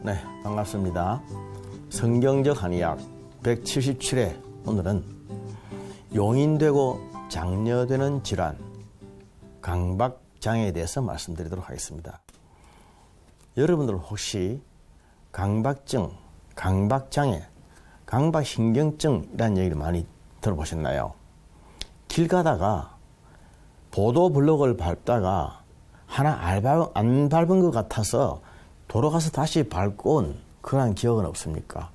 네, 반갑습니다. 성경적 한의학 177회 오늘은 용인되고 장려되는 질환, 강박장애에 대해서 말씀드리도록 하겠습니다. 여러분들 혹시 강박증, 강박장애, 강박신경증이라는 얘기를 많이 들어보셨나요? 길 가다가 보도블록을 밟다가 하나 안 밟은 것 같아서 도로 가서 다시 밟고 온 그런 기억은 없습니까?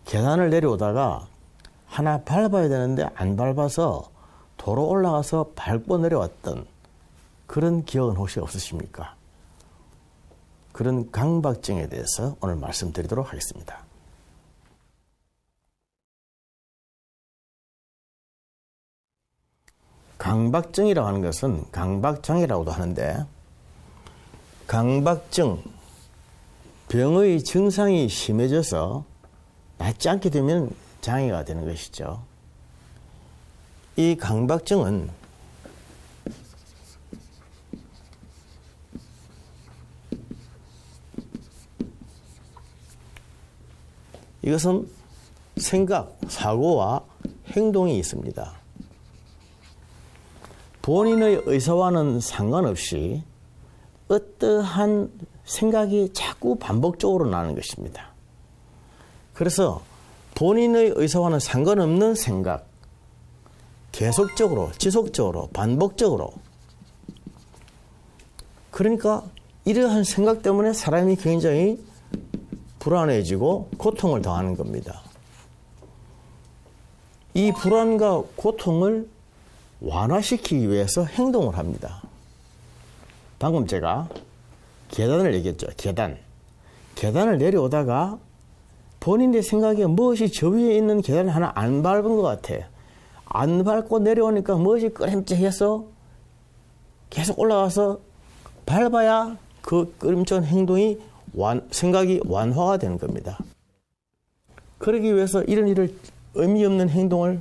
계단을 내려오다가 하나 밟아야 되는데 안 밟아서 도로 올라가서 밟고 내려왔던 그런 기억은 혹시 없으십니까? 그런 강박증에 대해서 오늘 말씀드리도록 하겠습니다. 강박증이라고 하는 것은 강박장애라고도 하는데, 강박증, 병의 증상이 심해져서 낫지 않게 되면 장애가 되는 것이죠. 이 강박증은 이것은 생각, 사고와 행동이 있습니다. 본인의 의사와는 상관없이 어떠한 생각이 자꾸 반복적으로 나는 것입니다. 그래서 본인의 의사와는 상관없는 생각, 계속적으로, 지속적으로, 반복적으로. 그러니까 이러한 생각 때문에 사람이 굉장히 불안해지고 고통을 당하는 겁니다. 이 불안과 고통을 완화시키기 위해서 행동을 합니다. 방금 제가 계단을 얘기했죠. 계단을 내려오다가 본인의 생각에 무엇이 저 위에 있는 계단을 하나 안 밟은 것 같아. 안 밟고 내려오니까 무엇이 꺼림칙해서 계속 올라가서 밟아야 그 꺼림칙한 행동이 생각이 완화가 되는 겁니다. 그러기 위해서 이런 일을 의미 없는 행동을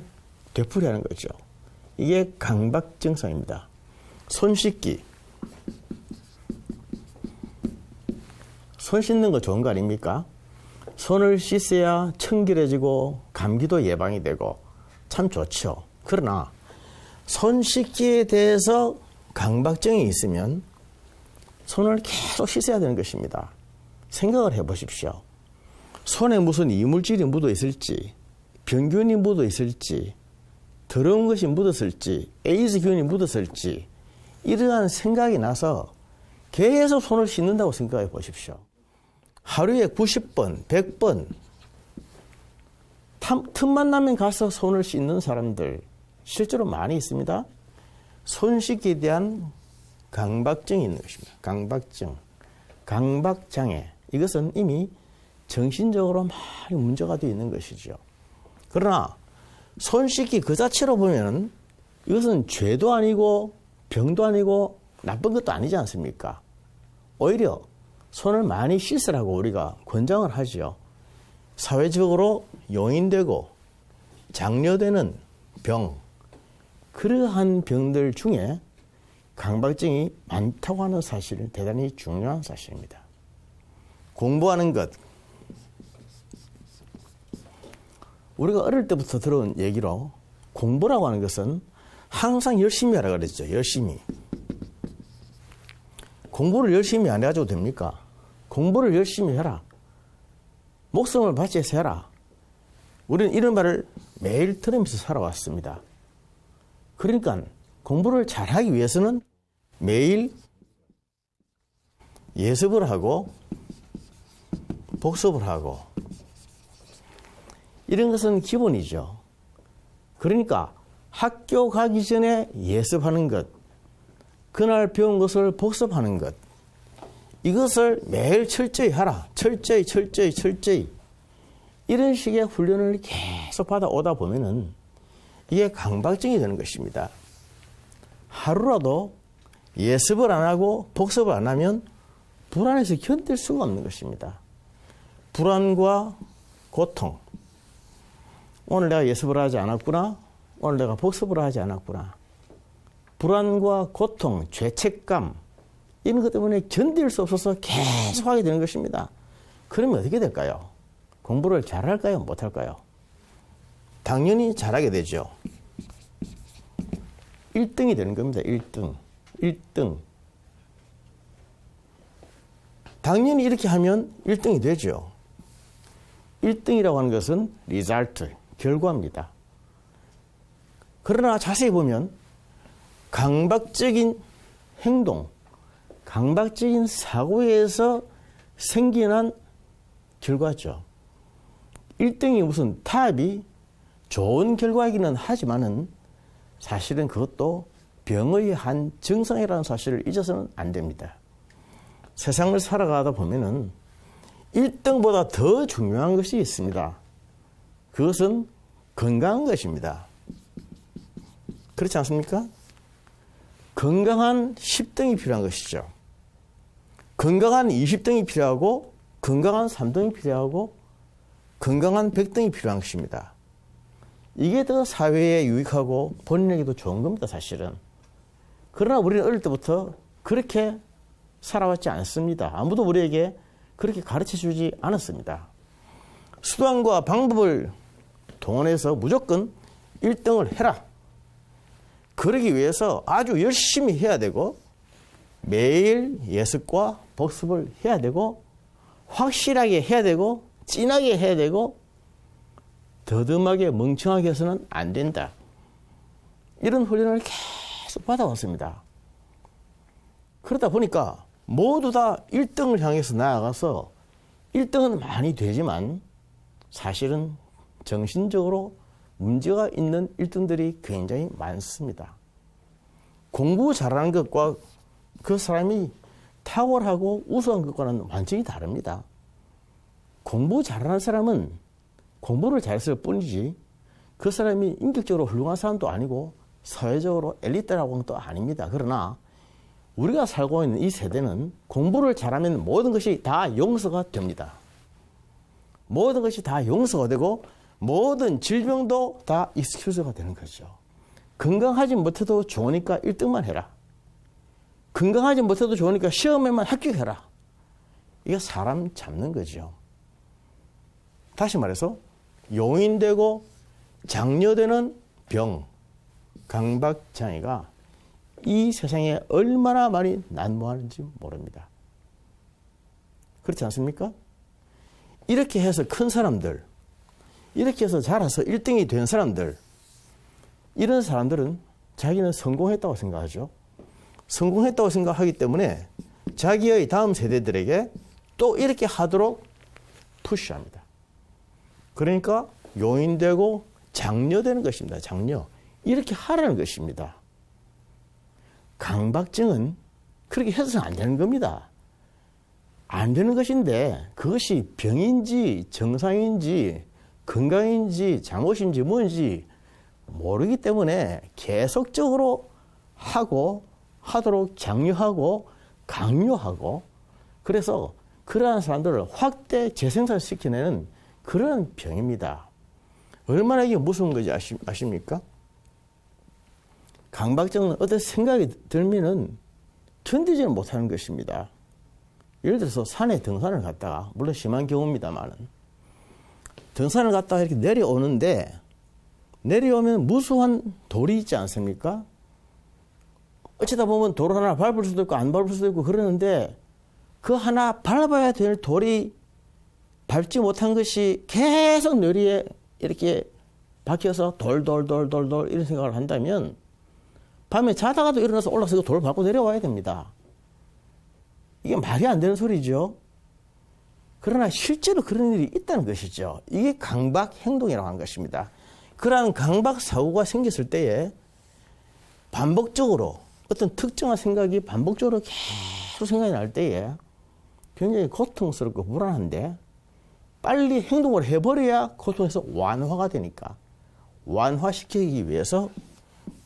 되풀이하는 거죠. 이게 강박 증상입니다. 손 씻기. 손 씻는 거 좋은 거 아닙니까? 손을 씻어야 청결해지고 감기도 예방이 되고 참 좋죠. 그러나 손 씻기에 대해서 강박증이 있으면 손을 계속 씻어야 되는 것입니다. 생각을 해보십시오. 손에 무슨 이물질이 묻어 있을지, 병균이 묻어 있을지, 더러운 것이 묻었을지, 에이즈균이 묻었을지, 이러한 생각이 나서 계속 손을 씻는다고 생각해 보십시오. 하루에 90번, 100번 틈만 나면 가서 손을 씻는 사람들 실제로 많이 있습니다. 손 씻기에 대한 강박증이 있는 것입니다. 강박증, 강박장애, 이것은 이미 정신적으로 많이 문제가 되어 있는 것이죠. 그러나 손 씻기 그 자체로 보면 이것은 죄도 아니고 병도 아니고 나쁜 것도 아니지 않습니까? 오히려 손을 많이 씻으라고 우리가 권장을 하죠. 사회적으로 용인되고 장려되는 병, 그러한 병들 중에 강박증이 많다고 하는 사실은 대단히 중요한 사실입니다. 공부하는 것, 우리가 어릴 때부터 들어온 얘기로 공부라고 하는 것은 항상 열심히 하라 그랬죠. 열심히. 공부를 열심히 안 해가지고 됩니까? 공부를 열심히 해라. 목숨을 바쳐서 해라. 우리는 이런 말을 매일 들으면서 살아왔습니다. 그러니까 공부를 잘하기 위해서는 매일 예습을 하고 복습을 하고 이런 것은 기본이죠. 그러니까 학교 가기 전에 예습하는 것, 그날 배운 것을 복습하는 것, 이것을 매일 철저히 하라. 철저히. 이런 식의 훈련을 계속 받아오다 보면은 이게 강박증이 되는 것입니다. 하루라도 예습을 안 하고 복습을 안 하면 불안해서 견딜 수가 없는 것입니다. 불안과 고통. 오늘 내가 예습을 하지 않았구나. 오늘 내가 복습을 하지 않았구나. 불안과 고통, 죄책감, 이런 것 때문에 견딜 수 없어서 계속 하게 되는 것입니다. 그러면 어떻게 될까요? 공부를 잘할까요? 못할까요? 당연히 잘하게 되죠. 1등이 되는 겁니다. 1등. 1등. 당연히 이렇게 하면 1등이 되죠. 1등이라고 하는 것은 result, 결과입니다. 그러나 자세히 보면 강박적인 행동, 강박적인 사고에서 생겨난 결과죠. 1등이 무슨 탑이 좋은 결과이기는 하지만은 사실은 그것도 병의 한 증상이라는 사실을 잊어서는 안 됩니다. 세상을 살아가다 보면은 1등보다 더 중요한 것이 있습니다. 그것은 건강한 것입니다. 그렇지 않습니까? 건강한 10등이 필요한 것이죠. 건강한 20등이 필요하고 건강한 3등이 필요하고 건강한 100등이 필요한 것입니다. 이게 더 사회에 유익하고 본인에게도 좋은 겁니다, 사실은. 그러나 우리는 어릴 때부터 그렇게 살아왔지 않습니다. 아무도 우리에게 그렇게 가르쳐주지 않았습니다. 수단과 방법을 동원해서 무조건 1등을 해라. 그러기 위해서 아주 열심히 해야 되고 매일 예습과 복습을 해야 되고 확실하게 해야 되고 진하게 해야 되고 더듬하게 멍청하게 해서는 안 된다. 이런 훈련을 계속 받아왔습니다. 그러다 보니까 모두 다 1등을 향해서 나아가서 1등은 많이 되지만 사실은 정신적으로 문제가 있는 1등들이 굉장히 많습니다. 공부 잘하는 것과 그 사람이 탁월하고 우수한 것과는 완전히 다릅니다. 공부 잘하는 사람은 공부를 잘했을 뿐이지 그 사람이 인격적으로 훌륭한 사람도 아니고 사회적으로 엘리트라고는 또 아닙니다. 그러나 우리가 살고 있는 이 세대는 공부를 잘하면 모든 것이 다 용서가 됩니다. 모든 것이 다 용서가 되고 모든 질병도 다 익스큐즈가 되는 거죠. 건강하지 못해도 좋으니까 1등만 해라. 건강하지 못해도 좋으니까 시험에만 합격해라. 이게 사람 잡는 거죠. 다시 말해서 용인되고 장려되는 병, 강박장애가 이 세상에 얼마나 많이 난무하는지 모릅니다. 그렇지 않습니까? 이렇게 해서 큰 사람들, 이렇게 해서 자라서 1등이 된 사람들, 이런 사람들은 자기는 성공했다고 생각하죠. 성공했다고 생각하기 때문에 자기의 다음 세대들에게 또 이렇게 하도록 푸시합니다. 그러니까 용인되고 장려되는 것입니다. 장려. 이렇게 하라는 것입니다. 강박증은 그렇게 해서는 안 되는 겁니다. 안 되는 것인데 그것이 병인지 정상인지 건강인지 잘못인지 뭔지 모르기 때문에 계속적으로 하도록 장려하고 강요하고 그래서 그러한 사람들을 확대 재생산시켜내는 그런 병입니다. 얼마나 이게 무서운 건지 아십니까? 강박증은 어떤 생각이 들면은 견디지는 못하는 것입니다. 예를 들어서 산에 등산을 갔다가, 물론 심한 경우입니다만은, 등산을 갔다가 이렇게 내려오는데, 내려오면 무수한 돌이 있지 않습니까? 어쩌다 보면 돌 하나 밟을 수도 있고, 안 밟을 수도 있고 그러는데, 그 하나 밟아야 될 돌이 밟지 못한 것이 계속 뇌리에 이렇게 박혀서 돌 이런 생각을 한다면, 밤에 자다가도 일어나서 올라서 그 돌을 밟고 내려와야 됩니다. 이게 말이 안 되는 소리죠. 그러나 실제로 그런 일이 있다는 것이죠. 이게 강박 행동이라고 하는 것입니다. 그러한 강박 사고가 생겼을 때에 반복적으로 어떤 특정한 생각이 반복적으로 계속 생각이 날 때에 굉장히 고통스럽고 불안한데 빨리 행동을 해버려야 고통에서 완화가 되니까 완화시키기 위해서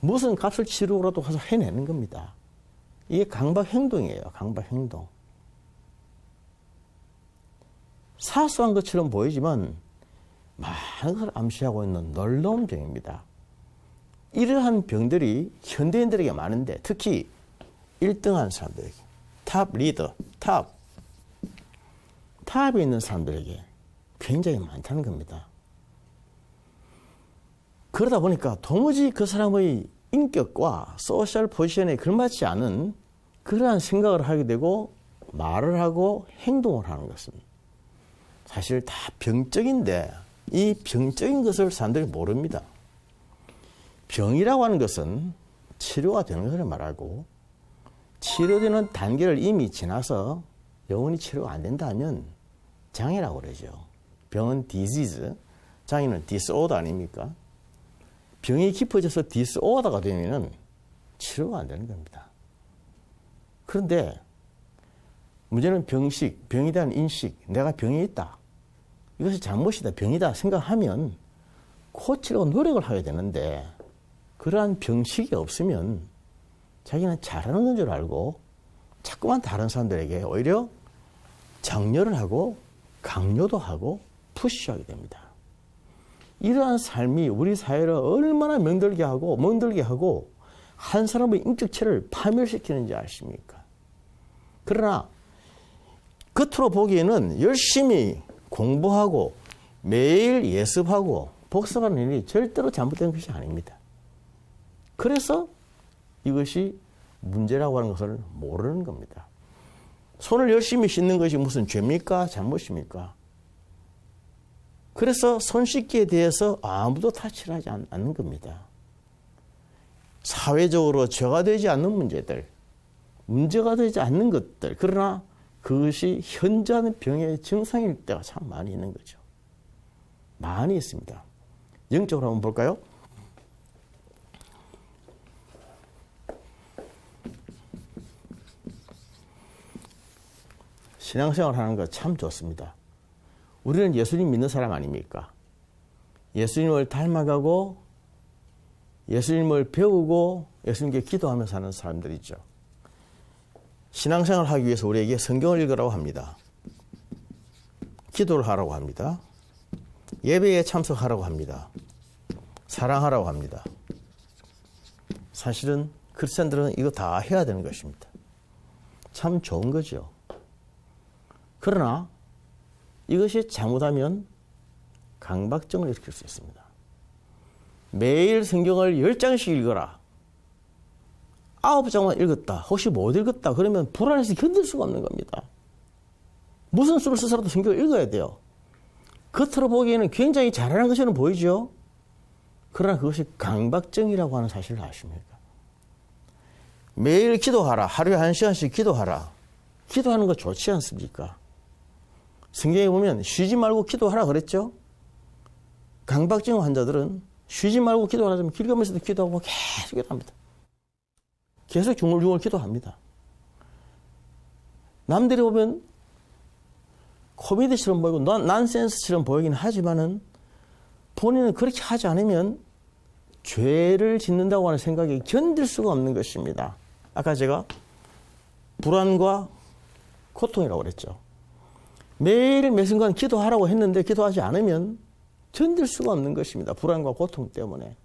무슨 값을 치르고라도 가서 해내는 겁니다. 이게 강박 행동이에요. 강박 행동. 사소한 것처럼 보이지만 많은 것을 암시하고 있는 놀라운 병입니다. 이러한 병들이 현대인들에게 많은데 특히 1등한 사람들에게 탑 리더, 탑 타협에 있는 사람들에게 굉장히 많다는 겁니다. 그러다 보니까 도무지 그 사람의 인격과 소셜 포지션에 걸맞지 않은 그러한 생각을 하게 되고 말을 하고 행동을 하는 것은 사실 다 병적인데 이 병적인 것을 사람들이 모릅니다. 병이라고 하는 것은 치료가 되는 것을 말하고 치료되는 단계를 이미 지나서 영원히 치료가 안 된다면 장애라고 그러죠. 병은 disease, 장애는 disorder 아닙니까? 병이 깊어져서 디스오더가 되면 치료가 안 되는 겁니다. 그런데 문제는 병식, 병에 대한 인식, 내가 병이 있다. 이것이 잘못이다, 병이다 생각하면 고치려고 노력을 하게 되는데 그러한 병식이 없으면 자기는 잘하는 건 줄 알고 자꾸만 다른 사람들에게 오히려 장려를 하고 강요도 하고 푸시하게 됩니다. 이러한 삶이 우리 사회를 얼마나 멍들게 하고 한 사람의 인격체를 파멸시키는지 아십니까? 그러나 겉으로 보기에는 열심히 공부하고 매일 예습하고 복습하는 일이 절대로 잘못된 것이 아닙니다. 그래서 이것이 문제라고 하는 것을 모르는 겁니다. 손을 열심히 씻는 것이 무슨 죄입니까? 잘못입니까? 그래서 손 씻기에 대해서 아무도 타치를 하지 않는 겁니다. 사회적으로 죄가 되지 않는 문제들, 문제가 되지 않는 것들, 그러나 그것이 현저한 병의 증상일 때가 참 많이 있는 거죠. 많이 있습니다. 영적으로 한번 볼까요? 신앙생활 하는 거 참 좋습니다. 우리는 예수님 믿는 사람 아닙니까? 예수님을 닮아가고 예수님을 배우고 예수님께 기도하며 사는 사람들이죠. 신앙생활을 하기 위해서 우리에게 성경을 읽으라고 합니다. 기도를 하라고 합니다. 예배에 참석하라고 합니다. 사랑하라고 합니다. 사실은 크리스찬들은 이거 다 해야 되는 것입니다. 참 좋은 거죠. 그러나 이것이 잘못하면 강박증을 일으킬 수 있습니다. 매일 성경을 10장씩 읽어라. 9장만 읽었다. 혹시 못 읽었다. 그러면 불안해서 견딜 수가 없는 겁니다. 무슨 수를 써서라도 성경을 읽어야 돼요. 겉으로 보기에는 굉장히 잘하는 것처럼 보이죠. 그러나 그것이 강박증이라고 하는 사실을 아십니까? 매일 기도하라. 하루에 1시간씩 기도하라. 기도하는 거 좋지 않습니까? 성경에 보면 쉬지 말고 기도하라 그랬죠? 강박증 환자들은 쉬지 말고 기도하라면 길 가면서도 기도하고 계속 기도합니다. 계속 중얼중얼 기도합니다. 남들이 보면 코미디처럼 보이고 난센스처럼 보이긴 하지만은 본인은 그렇게 하지 않으면 죄를 짓는다고 하는 생각이 견딜 수가 없는 것입니다. 아까 제가 불안과 고통이라고 그랬죠. 매일 매 순간 기도하라고 했는데 기도하지 않으면 견딜 수가 없는 것입니다. 불안과 고통 때문에.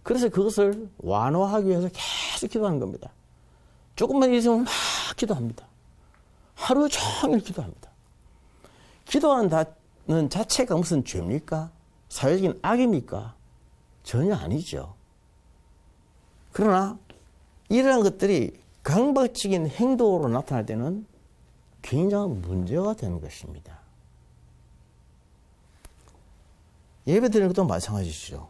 그래서 그것을 완화하기 위해서 계속 기도하는 겁니다. 조금만 있으면 막 기도합니다. 하루 종일 기도합니다. 기도하는 자체가 무슨 죄입니까? 사회적인 악입니까? 전혀 아니죠. 그러나 이러한 것들이 강박적인 행동으로 나타날 때는 굉장한 문제가 되는 것입니다. 예배 드리는 것도 마찬가지죠.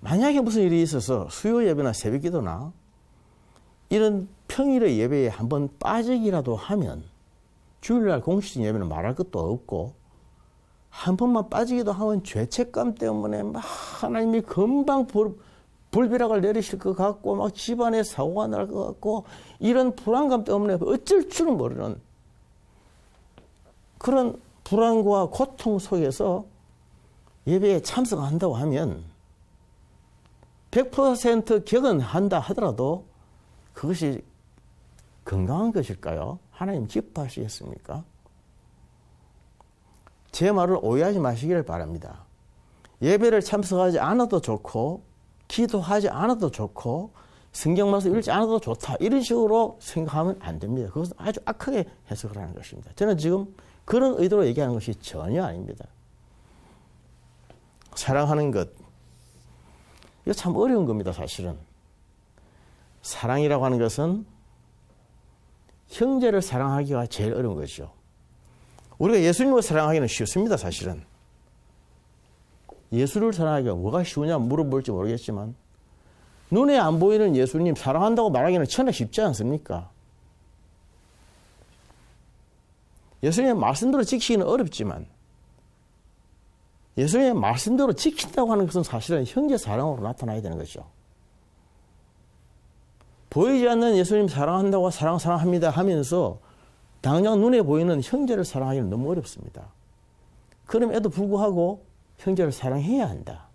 만약에 무슨 일이 있어서 수요 예배나 새벽 기도나 이런 평일의 예배에 한번 빠지기라도 하면 주일날 공식적인 예배는 말할 것도 없고 한 번만 빠지기도 하면 죄책감 때문에 막 하나님이 금방 불비락을 내리실 것 같고 막 집안에 사고가 날 것 같고 이런 불안감 때문에 어쩔 줄은 모르는 그런 불안과 고통 속에서 예배에 참석한다고 하면 100% 격언한다 하더라도 그것이 건강한 것일까요? 하나님 기뻐하시겠습니까? 제 말을 오해하지 마시기를 바랍니다. 예배를 참석하지 않아도 좋고 기도하지 않아도 좋고 성경 말씀 읽지 않아도 좋다. 이런 식으로 생각하면 안 됩니다. 그것은 아주 악하게 해석을 하는 것입니다. 저는 지금 그런 의도로 얘기하는 것이 전혀 아닙니다. 사랑하는 것, 이거 참 어려운 겁니다, 사실은. 사랑이라고 하는 것은 형제를 사랑하기가 제일 어려운 거죠. 우리가 예수님을 사랑하기는 쉽습니다, 사실은. 예수를 사랑하기가 뭐가 쉬우냐 물어볼지 모르겠지만 눈에 안 보이는 예수님 사랑한다고 말하기는 천하 쉽지 않습니까? 예수님의 말씀대로 지키기는 어렵지만 예수님의 말씀대로 지킨다고 하는 것은 사실은 형제 사랑으로 나타나야 되는 거죠. 보이지 않는 예수님 사랑한다고 사랑합니다 하면서 당장 눈에 보이는 형제를 사랑하기는 너무 어렵습니다. 그럼에도 불구하고 형제를 사랑해야 한다.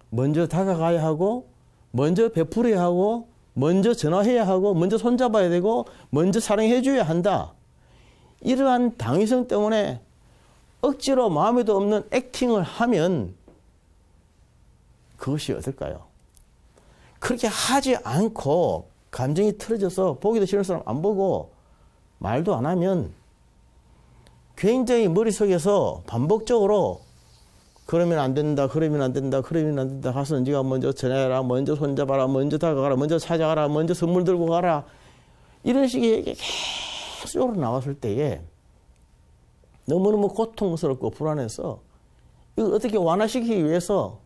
먼저 다가가야 하고 먼저 베풀어야 하고 먼저 전화해야 하고 먼저 손잡아야 되고 먼저 사랑해 줘야 한다. 이러한 당위성 때문에 억지로 마음에도 없는 액팅을 하면 그것이 어떨까요? 그렇게 하지 않고 감정이 틀어져서 보기도 싫은 사람 안 보고 말도 안 하면 굉장히 머릿속에서 반복적으로 그러면 안 된다, 그러면 안 된다, 그러면 안 된다. 가서 네가 먼저 전화해라, 먼저 손잡아라, 먼저 다가가라, 먼저 찾아가라, 먼저 선물 들고 가라. 이런 식의 얘기 계속 나왔을 때에 너무너무 고통스럽고 불안해서 이걸 어떻게 완화시키기 위해서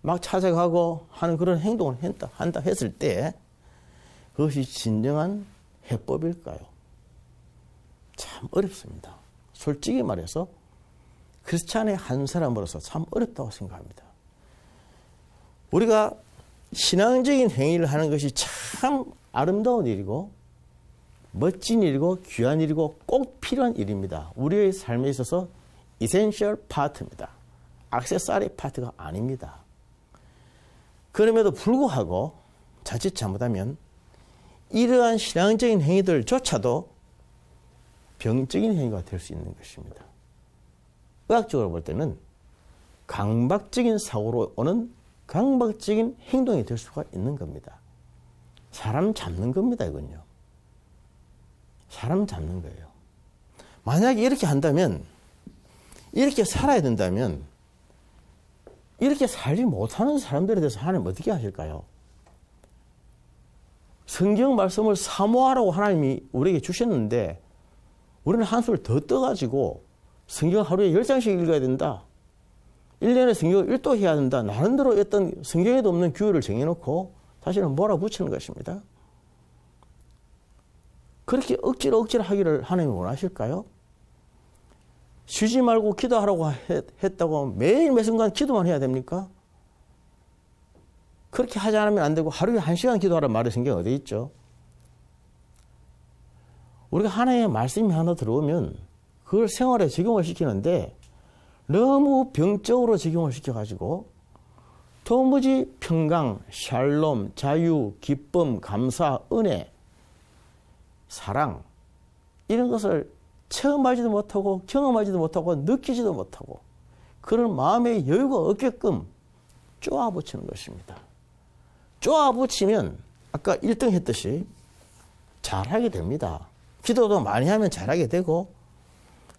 막 찾아가고 하는 그런 행동을 한다 했을 때 그것이 진정한 해법일까요? 참 어렵습니다. 솔직히 말해서 크리스찬의 한 사람으로서 참 어렵다고 생각합니다. 우리가 신앙적인 행위를 하는 것이 참 아름다운 일이고 멋진 일이고 귀한 일이고 꼭 필요한 일입니다. 우리의 삶에 있어서 이센셜 파트입니다. 액세서리 파트가 아닙니다. 그럼에도 불구하고 자칫 잘못하면 이러한 신앙적인 행위들조차도 병적인 행위가 될 수 있는 것입니다. 의학적으로 볼 때는 강박적인 사고로 오는 강박적인 행동이 될 수가 있는 겁니다. 사람 잡는 겁니다, 이건요. 사람 잡는 거예요. 만약에 이렇게 한다면, 이렇게 살아야 된다면, 이렇게 살지 못하는 사람들에 대해서 하나님 어떻게 하실까요? 성경 말씀을 사모하라고 하나님이 우리에게 주셨는데, 우리는 한술 더 떠가지고, 성경 하루에 10장씩 읽어야 된다. 1년에 성경을 1도 해야 된다. 나름대로 어떤 성경에도 없는 규율을 정해놓고 사실은 몰아붙이는 것입니다. 그렇게 억지로 하기를 하나님이 원하실까요? 쉬지 말고 기도하라고 했다고 매일 매 순간 기도만 해야 됩니까? 그렇게 하지 않으면 안 되고 하루에 1시간 기도하라는 말이 성경에 어디 있죠? 우리가 하나님의 말씀이 하나 들어오면 그걸 생활에 적용을 시키는데 너무 병적으로 적용을 시켜가지고 도무지 평강, 샬롬, 자유, 기쁨, 감사, 은혜, 사랑 이런 것을 체험하지도 못하고 경험하지도 못하고 느끼지도 못하고 그런 마음의 여유가 없게끔 쪼아붙이는 것입니다. 쪼아붙이면 아까 1등 했듯이 잘하게 됩니다. 기도도 많이 하면 잘하게 되고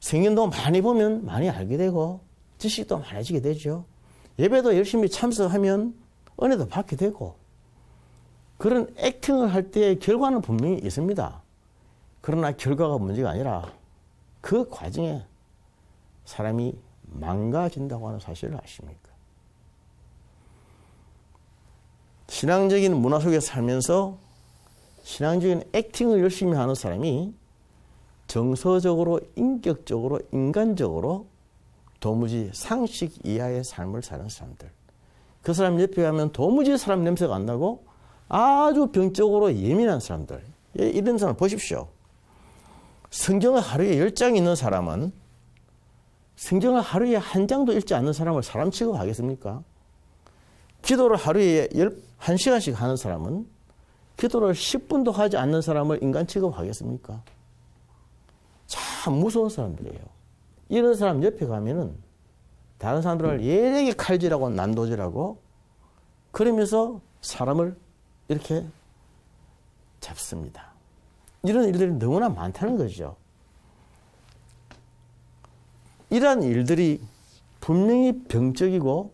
성경도 많이 보면 많이 알게 되고 지식도 많아지게 되죠. 예배도 열심히 참석하면 은혜도 받게 되고 그런 액팅을 할 때의 결과는 분명히 있습니다. 그러나 결과가 문제가 아니라 그 과정에 사람이 망가진다고 하는 사실을 아십니까? 신앙적인 문화 속에 살면서 신앙적인 액팅을 열심히 하는 사람이 정서적으로, 인격적으로, 인간적으로 도무지 상식 이하의 삶을 사는 사람들. 그 사람 옆에 가면 도무지 사람 냄새가 안 나고 아주 병적으로 예민한 사람들. 이런 사람 보십시오. 성경을 하루에 10장 읽는 사람은 성경을 하루에 한 장도 읽지 않는 사람을 사람 취급하겠습니까? 기도를 하루에 1시간씩 하는 사람은 기도를 10분도 하지 않는 사람을 인간 취급하겠습니까? 참 무서운 사람들이에요. 이런 사람 옆에 가면은 다른 사람들을 예리하게 칼질하고 난도질하고 그러면서 사람을 이렇게 잡습니다. 이런 일들이 너무나 많다는 거죠. 이러한 일들이 분명히 병적이고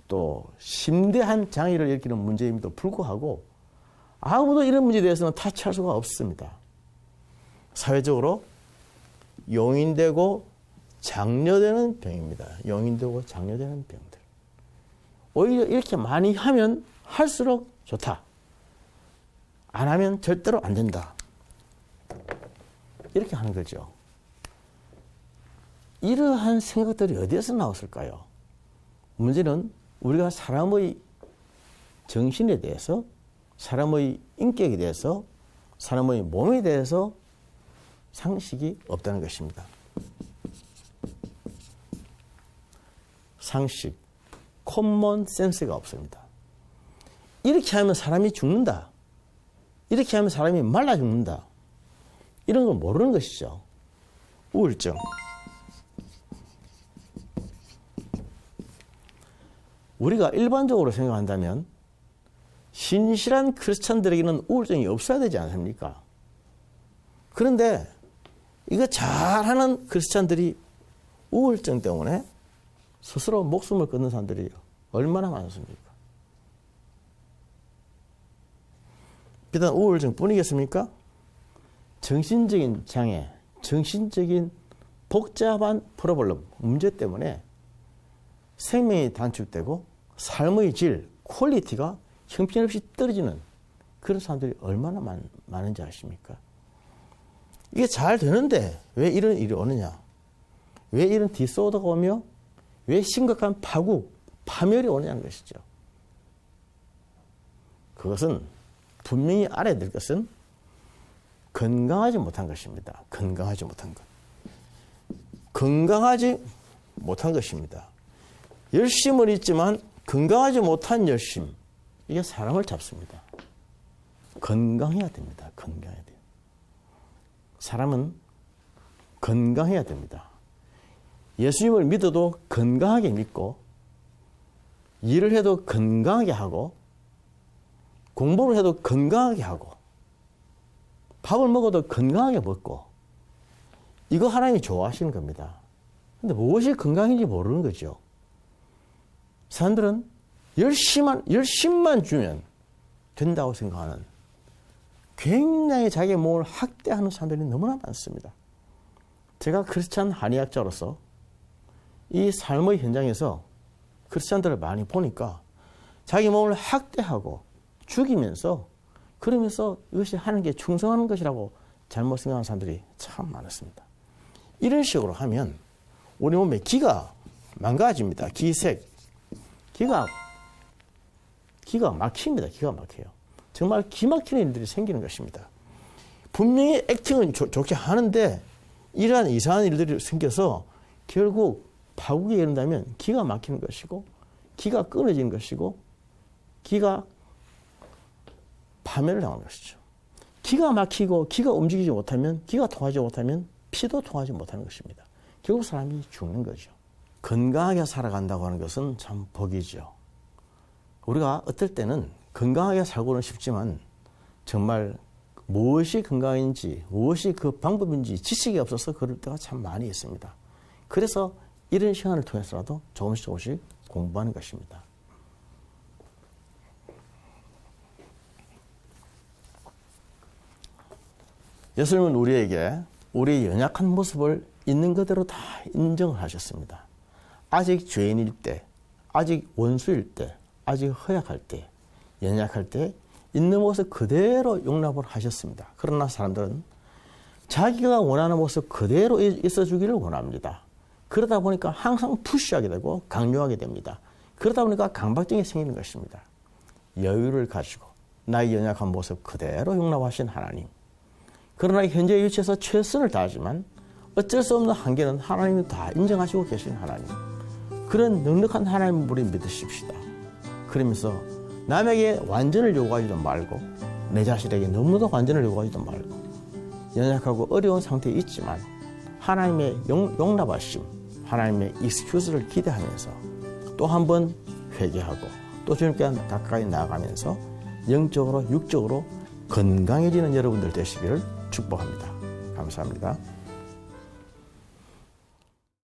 또 심대한 장애를 일으키는 문제임에도 불구하고 아무도 이런 문제에 대해서는 타치할 수가 없습니다. 사회적으로 용인되고 장려되는 병입니다. 용인되고 장려되는 병들. 오히려 이렇게 많이 하면 할수록 좋다. 안 하면 절대로 안 된다. 이렇게 하는 거죠. 이러한 생각들이 어디에서 나왔을까요? 문제는 우리가 사람의 정신에 대해서, 사람의 인격에 대해서, 사람의 몸에 대해서 상식이 없다는 것입니다. 상식, 코먼 센스가 없습니다. 이렇게 하면 사람이 죽는다. 이렇게 하면 사람이 말라 죽는다. 이런 걸 모르는 것이죠. 우울증. 우리가 일반적으로 생각한다면 신실한 크리스찬들에게는 우울증이 없어야 되지 않습니까? 그런데 이거 잘하는 크리스찬들이 우울증 때문에 스스로 목숨을 끊는 사람들이 얼마나 많습니까? 비단 우울증뿐이겠습니까? 정신적인 장애, 정신적인 복잡한 프로블럼, 문제 때문에 생명이 단축되고 삶의 질, 퀄리티가 형편없이 떨어지는 그런 사람들이 얼마나 많은지 아십니까? 이게 잘 되는데 왜 이런 일이 오느냐? 왜 이런 디스오더가 오며 왜 심각한 파국, 파멸이 오느냐는 것이죠. 그것은 분명히 알아야 될 것은 건강하지 못한 것입니다. 건강하지 못한 것. 건강하지 못한 것입니다. 열심은 있지만 건강하지 못한 열심, 이게 사람을 잡습니다. 건강해야 됩니다. 건강해야 돼요. 사람은 건강해야 됩니다. 예수님을 믿어도 건강하게 믿고, 일을 해도 건강하게 하고, 공부를 해도 건강하게 하고, 밥을 먹어도 건강하게 먹고, 이거 하나님이 좋아하시는 겁니다. 근데 무엇이 건강인지 모르는 거죠. 사람들은 열심만 주면 된다고 생각하는, 굉장히 자기의 몸을 학대하는 사람들이 너무나 많습니다. 제가 크리스찬 한의학자로서 이 삶의 현장에서 크리스찬들을 많이 보니까 자기 몸을 학대하고 죽이면서, 그러면서 이것이 하는 게 충성하는 것이라고 잘못 생각하는 사람들이 참 많았습니다. 이런 식으로 하면 우리 몸의 기가 망가집니다. 기색. 기가 막힙니다. 기가 막혀요. 정말 기막히는 일들이 생기는 것입니다. 분명히 액팅은 좋게 하는데 이러한 이상한 일들이 생겨서 결국 파국에 이른다면 기가 막히는 것이고, 기가 끊어지는 것이고, 기가 파멸을 당하는 것이죠. 기가 막히고 기가 움직이지 못하면, 기가 통하지 못하면 피도 통하지 못하는 것입니다. 결국 사람이 죽는 거죠. 건강하게 살아간다고 하는 것은 참 복이죠. 우리가 어떨 때는 건강하게 살고는 싶지만 정말 무엇이 건강인지, 무엇이 그 방법인지 지식이 없어서 그럴 때가 참 많이 있습니다. 그래서 이런 시간을 통해서라도 조금씩 공부하는 것입니다. 예수님은 우리에게 우리의 연약한 모습을 있는 그대로 다 인정을 하셨습니다. 아직 죄인일 때, 아직 원수일 때, 아직 허약할 때, 연약할 때 있는 모습 그대로 용납을 하셨습니다. 그러나 사람들은 자기가 원하는 모습 그대로 있어주기를 원합니다. 그러다 보니까 항상 푸시하게 되고 강요하게 됩니다. 그러다 보니까 강박증이 생기는 것입니다. 여유를 가지고 나의 연약한 모습 그대로 용납하신 하나님. 그러나 현재 위치에서 최선을 다하지만 어쩔 수 없는 한계는 하나님이 다 인정하시고 계신 하나님. 그런 넉넉한 하나님을 우리 믿으십시다. 그러면서 남에게 완전을 요구하지도 말고, 내 자신에게 너무도 완전을 요구하지도 말고, 연약하고 어려운 상태에 있지만 하나님의 용납하심, 하나님의 익스큐즈를 기대하면서 또 한 번 회개하고 또 주님께 가까이 나아가면서 영적으로 육적으로 건강해지는 여러분들 되시기를 축복합니다. 감사합니다.